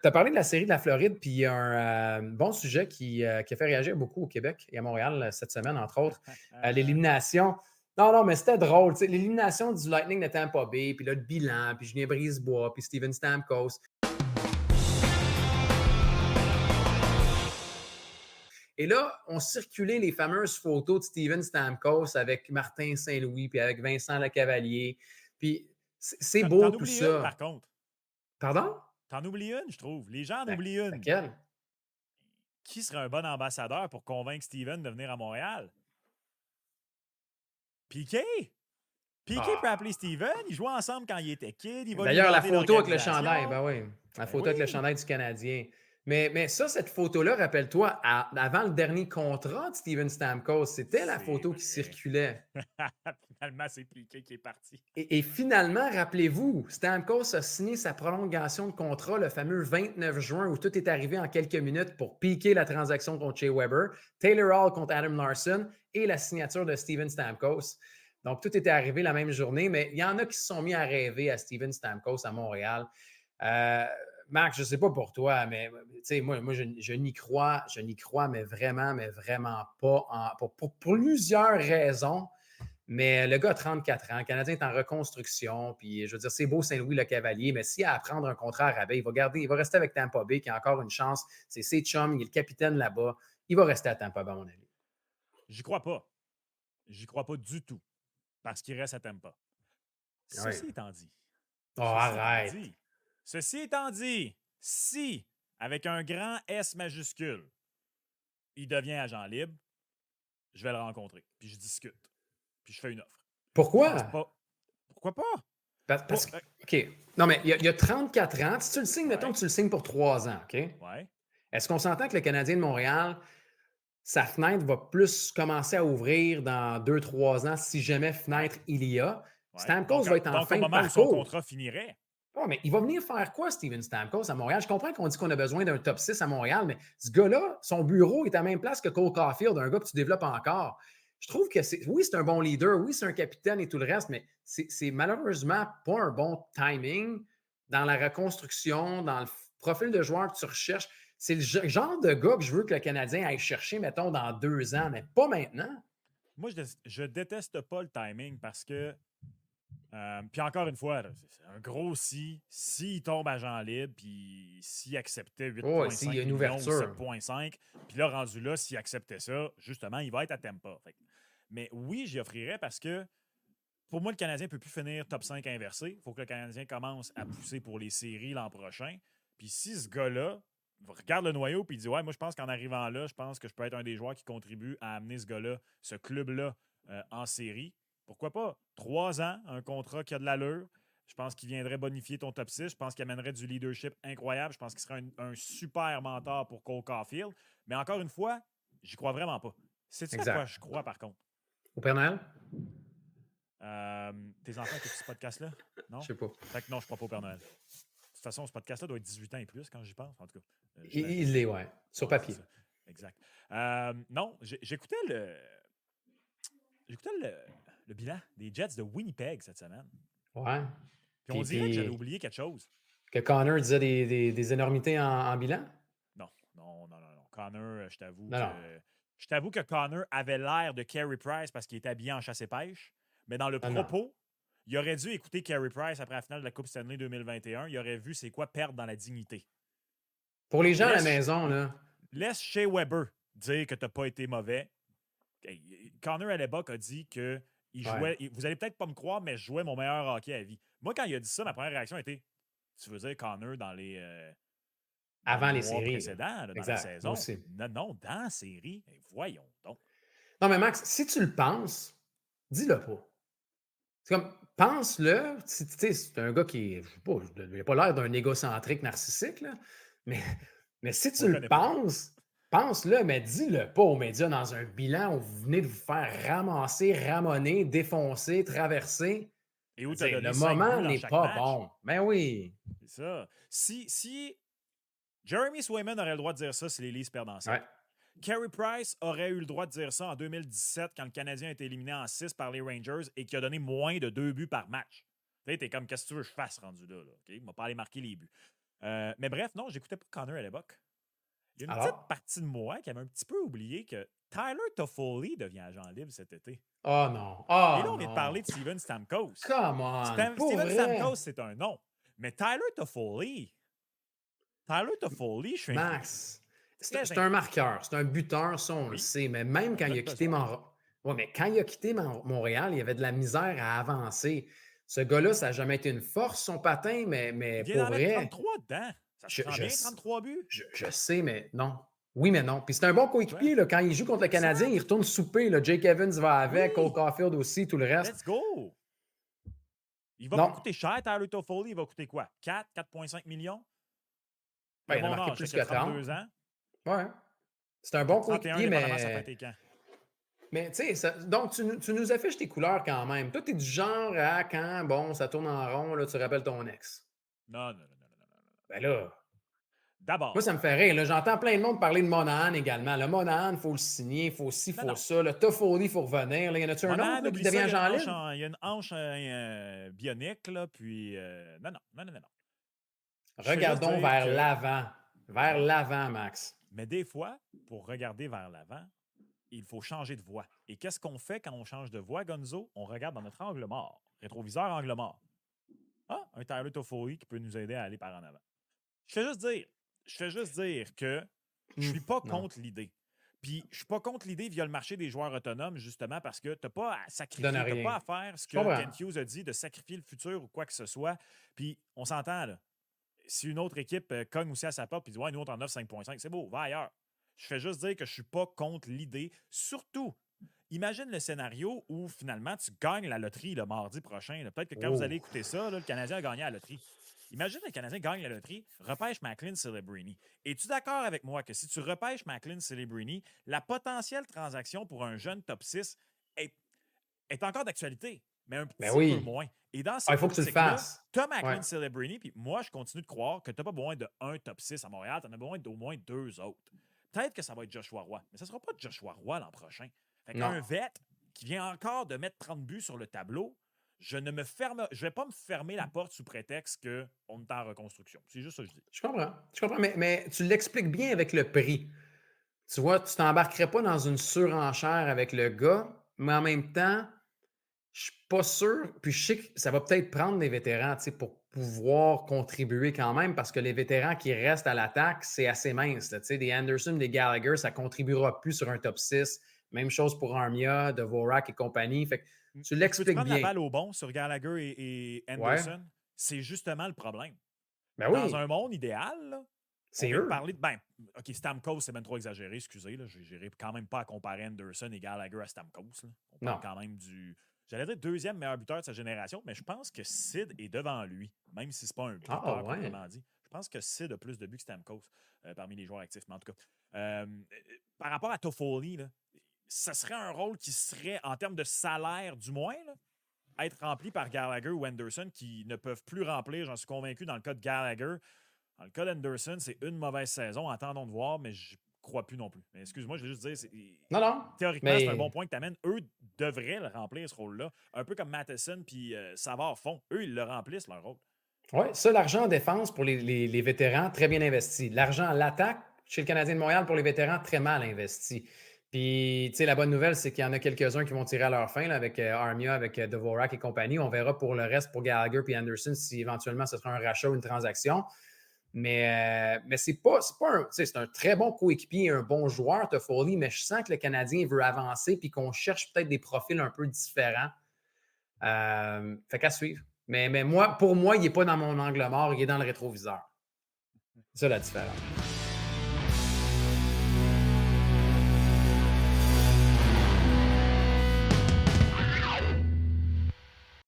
Tu as parlé de la série de la Floride, puis il y a un bon sujet qui a fait réagir beaucoup au Québec et à Montréal cette semaine, entre autres. L'élimination. Non, non, mais c'était drôle. Tu sais, l'élimination du Lightning de Tampa Bay, puis là, le bilan, puis Julien Brisebois, puis Steven Stamkos. Et là, on circulait les fameuses photos de Steven Stamkos avec Martin Saint-Louis, puis avec Vincent Lecavalier. Puis c'est beau T'en tout oublies une, par ça. contre. Pardon? T'en oublies une, je trouve. Les gens en oublient une. Laquelle? Qui serait un bon ambassadeur pour convaincre Steven de venir à Montréal? Piqué? Piqué peut appeler Ah. Steven. Ils jouaient ensemble quand il était kid. Il va lui D'ailleurs, la gâter photo avec le chandail, l'organisation. ben oui. La Ben photo avec le oui. chandail du Canadien. Mais ça, cette photo-là, rappelle-toi, avant le dernier contrat de Steven Stamkos, c'était la C'est photo qui vrai. circulait. Finalement, c'est Piqué qui est parti. Et finalement, rappelez-vous, Stamkos a signé sa prolongation de contrat le fameux 29 juin où tout est arrivé en quelques minutes pour piquer la transaction contre Shea Weber, Taylor Hall contre Adam Larson et la signature de Steven Stamkos. Donc, tout était arrivé la même journée, mais il y en a qui se sont mis à rêver à Steven Stamkos à Montréal. Euh, Max, je ne sais pas pour toi, mais moi je n'y crois, mais vraiment pas, pour plusieurs raisons. Mais le gars a 34 ans, le Canadien est en reconstruction, puis je veux dire, c'est beau Saint-Louis le Cavalier, mais s'il a à prendre un contrat à rabais, il va rester avec Tampa Bay, qui a encore une chance. C'est ses chums, il est le capitaine là-bas. Il va rester à Tampa Bay, à mon avis. J'y crois pas. J'y crois pas du tout. Parce qu'il reste à Tampa. Oui. Ceci étant dit, Oh, ceci étant arrête. dit, ceci étant dit, si, avec un grand S majuscule, il devient agent libre, je vais le rencontrer. Puis je discute. Puis je fais une offre. Je pense Pourquoi? pas. Pourquoi pas? Parce Pas- que, OK. Non, mais il y a 34 ans. Si tu le signes, mettons ouais, que tu le signes pour 3 ans, OK? ouais, Est-ce qu'on s'entend que le Canadien de Montréal, sa fenêtre va plus commencer à ouvrir dans 2, 3 ans, si jamais ouais, fenêtre il y a? ouais. Stamkos va être en Donc, au fin de moment où son parcours. contrat finirait, Ouais, mais il va venir faire quoi, Steven Stamkos, à Montréal? Je comprends qu'on dit qu'on a besoin d'un top 6 à Montréal, mais ce gars-là, son bureau est à la même place que Cole Caulfield, un gars que tu développes encore. Je trouve que oui, c'est un bon leader, oui, c'est un capitaine et tout le reste, mais c'est malheureusement pas un bon timing dans la reconstruction, dans le profil de joueur que tu recherches. C'est le genre de gars que je veux que le Canadien aille chercher, mettons, dans 2 ans, mais pas maintenant. moi, je déteste pas le timing parce que puis encore une fois, là, c'est un gros si. S'il tombe agent libre, puis s'il acceptait Oh, s'il y a 8,5 une millions ou ouverture. 7,5, puis là, rendu là, s'il acceptait ça, justement, il va être à Tampa. Mais oui, j'y offrirais parce que pour moi, le Canadien ne peut plus finir top 5 inversé. Il faut que le Canadien commence à pousser pour les séries l'an prochain. Puis si ce gars-là regarde le noyau puis dit ouais, moi je pense qu'en arrivant là, je pense que je peux être un des joueurs qui contribue à amener ce gars-là, ce club-là en série. Pourquoi pas? 3 ans, un contrat qui a de l'allure. Je pense qu'il viendrait bonifier ton top 6. Je pense qu'il amènerait du leadership incroyable. Je pense qu'il serait un super mentor pour Cole Caulfield. Mais encore une fois, j'y crois vraiment pas. Sais-tu à quoi Exact. je crois par contre? Au Père Noël? Tes enfants écoutent ce podcast-là? Je Non? sais pas. Fait que non, je crois pas au Père Noël. De toute façon, ce podcast-là doit être 18 ans et plus quand j'y pense. En tout cas, Il j'imagine. l'est, ouais. Sur Ouais, c'est papier. ça. Exact. Non, j'écoutais le bilan des Jets de Winnipeg cette semaine. Ouais. Puis on Puis, dirait que j'avais puis oublié quelque chose. que Connor disait des énormités en bilan? Non, non, non, non, non. Connor, Non, non. je t'avoue que Connor avait l'air de Carey Price parce qu'il était habillé en chasse et pêche. Mais dans le Non, non. propos, il aurait dû écouter Carey Price après la finale de la Coupe Stanley 2021. Il aurait vu c'est quoi perdre dans la dignité. Pour les gens à la Laisse, maison, là, laisse Shea Weber dire que tu n'as pas été mauvais. Connor Hellebuck a dit que il ouais. jouait. Vous allez peut-être pas me croire, mais je jouais mon meilleur hockey à vie. Moi, quand il a dit ça, ma première réaction était tu veux dire Connor dans les Avant les mois séries, là. précédents, là, dans la Exact. Moi saison? aussi. Non, non, dans la série. Voyons donc. Non, mais Max, si tu le penses, dis-le pas. C'est comme, pense-le. Tu sais, c'est un gars qui est, je sais pas, il n'a pas l'air d'un égocentrique narcissique, là. Mais, mais si On tu le le connaît pas. penses, pense-le, mais dis-le pas aux médias dans un bilan où vous venez de vous faire ramasser, ramonner, défoncer, traverser. Et où tu as Dire, le donné 5 moment buts dans n'est chaque pas match. bon. Ben oui. C'est ça. Si Jeremy Swayman aurait le droit de dire ça si les Leafs perdent en Ouais. 7. Carey Price aurait eu le droit de dire ça en 2017 quand le Canadien a été éliminé en 6 par les Rangers et qui a donné moins de 2 buts par match. Tu sais, t'es comme, qu'est-ce que tu veux que je fasse rendu là? OK? Il m'a pas allé marquer les buts. Mais bref, non, j'écoutais pas Connor à l'époque. Il y a une petite Alors? partie de moi qui avait un petit peu oublié que Tyler Toffoli devient agent libre cet été. Oh non. Et Oh là, on vient de parler non. de Steven Stamkos. Come on. Pour Steven vrai. Stamkos, c'est un nom. Mais Tyler Toffoli, je suis Max, très c'est un inquiet. marqueur, c'est un buteur, ça on le Oui, sait, mais même on quand en a il a quitté besoin. Ouais, mais quand il a quitté Montréal, il y avait de la misère à avancer. Ce gars-là, ça n'a jamais été une force, son patin, mais Il vient pour d'en mettre vrai, 33 dedans. Ça se je, prend je, bien, 33 buts. je sais, mais non. Oui, mais non. Puis c'est un bon Quoi? coéquipier, là. Quand il joue contre le Canadien, il Exact. retourne souper, là. Jake Evans va avec, Cole Oui, Caulfield aussi, tout le reste. let's go. Il va pas Non. coûter cher, Tyler Toffoli. Il va coûter quoi? 4,5 millions? Il Ben, a il en a mon marqué âge, plus il a que 30. 32 ans. Ouais. C'est un Il a bon 31, coéquipier, dépendamment, ça fait été quand. mais tu sais, donc tu nous affiches tes couleurs quand même. Toi, tu es du genre à quand, bon, ça tourne en rond, là, tu rappelles ton ex. Non, non, non, non, non, non, non. Ben là, moi, D'abord, ça me fait rire. Là. J'entends plein de monde parler de Monahan également. Le Monahan, il faut le signer, il faut ci, il non, faut non. ça. Le Toffoli, il faut revenir. Là, y en a-tu un autre Monahan, là, qui oublie ça, devient il y a une agent hanche, libre? il y a une hanche bionique, là, puis... non, non, non, non, non, non. Je fais juste Regardons dire vers que... l'avant. Vers Oui, l'avant, Max. mais des fois, pour regarder vers l'avant, il faut changer de voie. Et qu'est-ce qu'on fait quand on change de voie, Gonzo? On regarde dans notre angle mort. Rétroviseur, angle mort. Ah, un Tyler Toffoli qui peut nous aider à aller par en avant. Je fais juste dire que je suis pas Non. contre l'idée. Puis je suis pas contre l'idée via le marché des joueurs autonomes, justement, parce que tu n'as pas à Tu donnes sacrifier, tu n'as rien. pas à faire ce Je que comprends. Kent Hughes a dit, de sacrifier le futur ou quoi que ce soit. Puis on s'entend, là. Si une autre équipe cogne aussi à sa porte et dit ouais, nous on t'en offre 5,5, c'est beau, va ailleurs. Je fais juste dire que je suis pas contre l'idée. Surtout, imagine le scénario où finalement tu gagnes la loterie le mardi prochain. Là. Peut-être que quand vous allez Oh. écouter ça, là, le Canadien a gagné la loterie. Imagine le Canadien gagne la loterie, repêche Macklin Celebrini. Es-tu d'accord avec moi que si tu repêches Macklin Celebrini, la potentielle transaction pour un jeune top 6 est, est encore d'actualité, mais un Ben petit peu oui. moins. Et dans Ah, il cette faut que tu le optique-là, fasses. tu as Ouais. Macklin Celebrini, puis moi, je continue de croire que tu n'as pas besoin d'un top 6 à Montréal, tu en as besoin d'au moins 2 autres. Peut-être que ça va être Joshua Roy, mais ça ne sera pas Joshua Roy l'an prochain. Fait Non. qu'un vet qui vient encore de mettre 30 buts sur le tableau, je ne vais pas me fermer la porte sous prétexte qu'on est en reconstruction. C'est juste ça que je dis. Je comprends. Je comprends. Mais tu l'expliques bien avec le prix. Tu vois, tu t'embarquerais pas dans une surenchère avec le gars, mais en même temps, je suis pas sûr. Puis je sais que ça va peut-être prendre des vétérans, tu sais, pour pouvoir contribuer quand même, parce que les vétérans qui restent à l'attaque, c'est assez mince. Là, tu sais, des Anderson, des Gallagher, ça contribuera plus sur un top 6. Même chose pour Armia, Dvorak et compagnie. Fait que tu Mais je peux te l'expliques prendre la bien. balle au bon sur Gallagher et Ouais. Anderson? C'est justement le problème. Ben Dans un oui, monde idéal, là, on c'est vient de eux. parler de. Ben, OK, Stamkos, c'est même trop exagéré, excusez. Là, j'irai quand même pas à comparer Anderson et Gallagher à Stamkos. Là. On parle Non. quand même du. J'allais dire deuxième meilleur buteur de sa génération, mais je pense que Sid est devant lui, même si c'est pas un Ah buteur ouais. proprement dit. Je pense que Sid a plus de buts que Stamkos parmi les joueurs actifs. Mais en tout cas, par rapport à Toffoli, là, ça serait un rôle qui serait, en termes de salaire du moins, là, être rempli par Gallagher ou Anderson qui ne peuvent plus remplir, j'en suis convaincu, dans le cas de Gallagher. Dans le cas d'Anderson, c'est une mauvaise saison. Attendons de voir, mais je crois plus non plus. Mais excuse-moi, je vais juste dire, Non, non. théoriquement, c'est un bon Mais point que tu amènes. Eux devraient le remplir, ce rôle-là. Un peu comme Matheson puis Savard font. Eux, ils le remplissent, leur rôle. oui, ça, l'argent en défense pour les vétérans, très bien investi. L'argent à l'attaque, chez le Canadien de Montréal, pour les vétérans, très mal investi. Puis, tu sais, la bonne nouvelle, c'est qu'il y en a quelques-uns qui vont tirer à leur fin, là, avec Armia, avec Dvorak et compagnie. On verra pour le reste, pour Gallagher et Anderson, si éventuellement ce sera un rachat ou une transaction. Mais c'est pas un, tu sais, c'est un très bon coéquipier et un bon joueur, Toffoli, mais je sens que le Canadien veut avancer puis qu'on cherche peut-être des profils un peu différents. Fait qu'à suivre. Mais moi, pour moi, il n'est pas dans mon angle mort, il est dans le rétroviseur. C'est ça la différence.